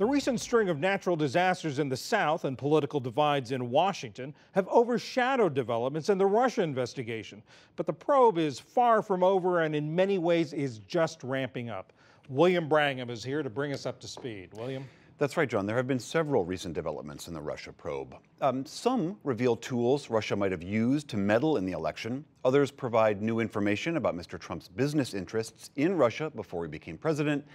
The recent string of natural disasters in the South and political divides in Washington have overshadowed developments in the Russia investigation. But the probe is far from over and in many ways is just ramping up. William Brangham is here to bring us up to speed. William? That's right, John. There have been several recent developments in the Russia probe. Some reveal tools Russia might have used to meddle in the election. Others provide new information about Mr. Trump's business interests in Russia before he became president.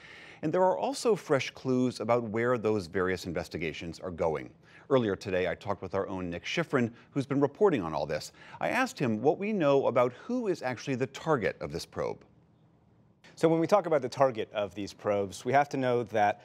And there are also fresh clues about where those various investigations are going. Earlier today, I talked with our own Nick Schifrin, who's been reporting on all this. I asked him what we know about who is actually the target of this probe. So when we talk about the target of these probes, we have to know that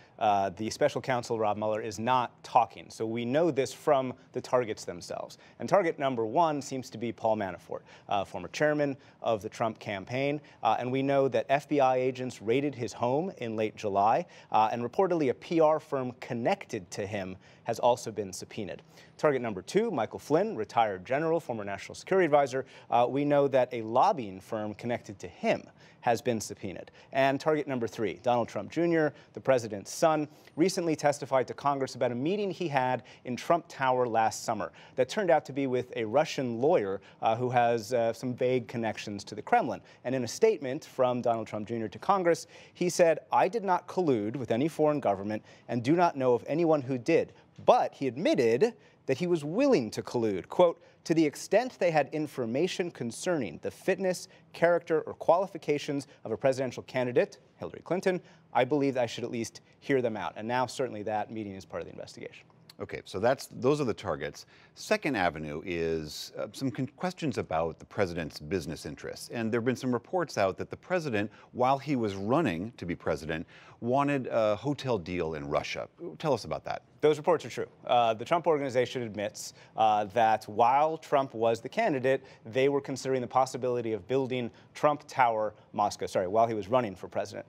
the special counsel, Rob Mueller, is not talking. So we know this from the targets themselves. And target number one seems to be Paul Manafort, former chairman of the Trump campaign. And we know that FBI agents raided his home in late July. And reportedly a PR firm connected to him has also been subpoenaed. Target number two, Michael Flynn, retired general, former national security advisor. We know that a lobbying firm connected to him has been subpoenaed. And target number three, Donald Trump Jr., the president's son, recently testified to Congress about a meeting he had in Trump Tower last summer that turned out to be with a Russian lawyer who has some vague connections to the Kremlin. And in a statement from Donald Trump Jr. to Congress, he said, "I did not collude with any foreign government and do not know of anyone who did." But he admitted that he was willing to collude, quote, "to the extent they had information concerning the fitness, character, or qualifications of a presidential candidate, Hillary Clinton, I believe I should at least hear them out." And now certainly that meeting is part of the investigation. Okay, so those are the targets. Second Avenue is some questions about the president's business interests. And there have been some reports out that the president, while he was running to be president, wanted a hotel deal in Russia. Tell us about that. Those reports are true. The Trump Organization admits that while Trump was the candidate, they were considering the possibility of building Trump Tower Moscow, while he was running for president.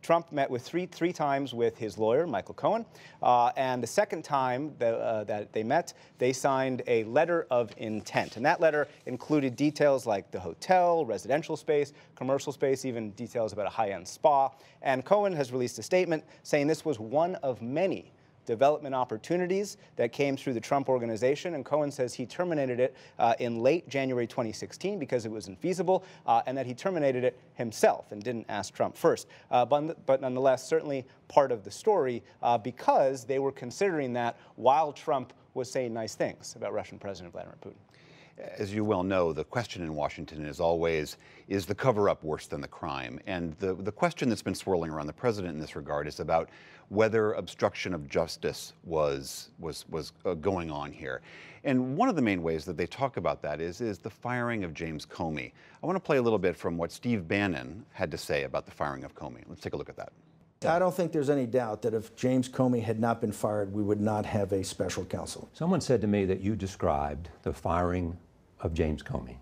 Trump met with three times with his lawyer, Michael Cohen, and the second time that they met, they signed a letter of intent. And that letter included details like the hotel, residential space, commercial space, even details about a high-end spa. And Cohen has released a statement saying this was one of many development opportunities that came through the Trump Organization, and Cohen says he terminated it in late January 2016 because it was infeasible, and that he terminated it himself and didn't ask Trump first. But nonetheless, certainly part of the story because they were considering that while Trump was saying nice things about Russian President Vladimir Putin. As you well know, the question in Washington is always, is the cover-up worse than the crime? And the question that's been swirling around the president in this regard is about whether obstruction of justice was going on here. And one of the main ways that they talk about that is the firing of James Comey. I want to play a little bit from what Steve Bannon had to say about the firing of Comey. Let's take a look at that. I don't think there's any doubt that if James Comey had not been fired, we would not have a special counsel. Someone said to me that you described the firing of James Comey,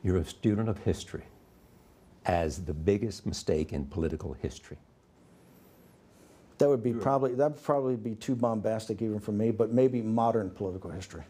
you're a student of history, as the biggest mistake in political history. That would probably be too bombastic even for me, but maybe modern political history.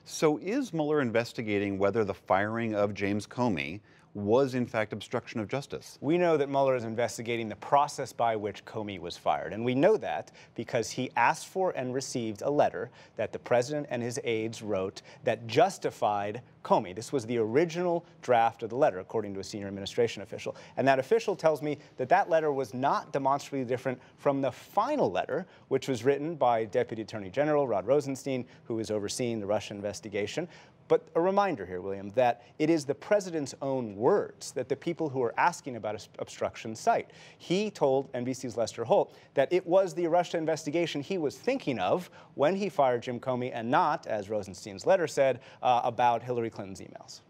So is Mueller investigating whether the firing of James Comey was in fact obstruction of justice? We know that Mueller is investigating the process by which Comey was fired. And we know that because he asked for and received a letter that the president and his aides wrote that justified Comey. This was the original draft of the letter, according to a senior administration official. And that official tells me that that letter was not demonstrably different from the final letter, which was written by Deputy Attorney General Rod Rosenstein, who is overseeing the Russia investigation. But a reminder here, William, that it is the president's own words that the people who are asking about obstruction cite. He told NBC's Lester Holt that it was the Russia investigation he was thinking of when he fired Jim Comey and not, as Rosenstein's letter said, about Hillary Clinton's emails.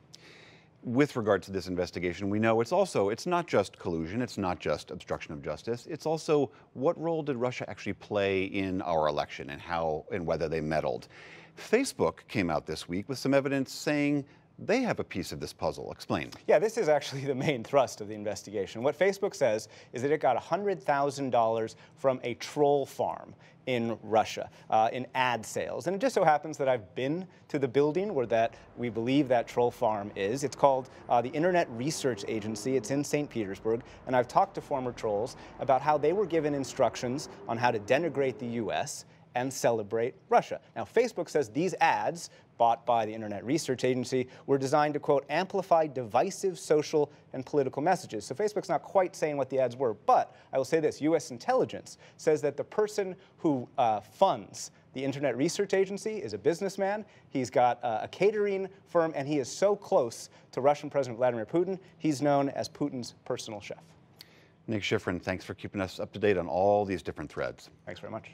With regard to this investigation, we know it's not just collusion, it's not just obstruction of justice, it's also what role did Russia actually play in our election and how and whether they meddled. Facebook came out this week with some evidence saying they have a piece of this puzzle. Explain. Yeah, this is actually the main thrust of the investigation. What Facebook says is that it got $100,000 from a troll farm in Russia in ad sales. And it just so happens that I've been to the building where we believe that troll farm is. It's called the Internet Research Agency. It's in St. Petersburg. And I've talked to former trolls about how they were given instructions on how to denigrate the US and celebrate Russia. Now, Facebook says these ads, bought by the Internet Research Agency, were designed to, quote, amplify divisive social and political messages. So Facebook's not quite saying what the ads were, but I will say this, US intelligence says that the person who funds the Internet Research Agency is a businessman. He's got a catering firm, and he is so close to Russian President Vladimir Putin, he's known as Putin's personal chef. Nick Schifrin, thanks for keeping us up to date on all these different threads. Thanks very much.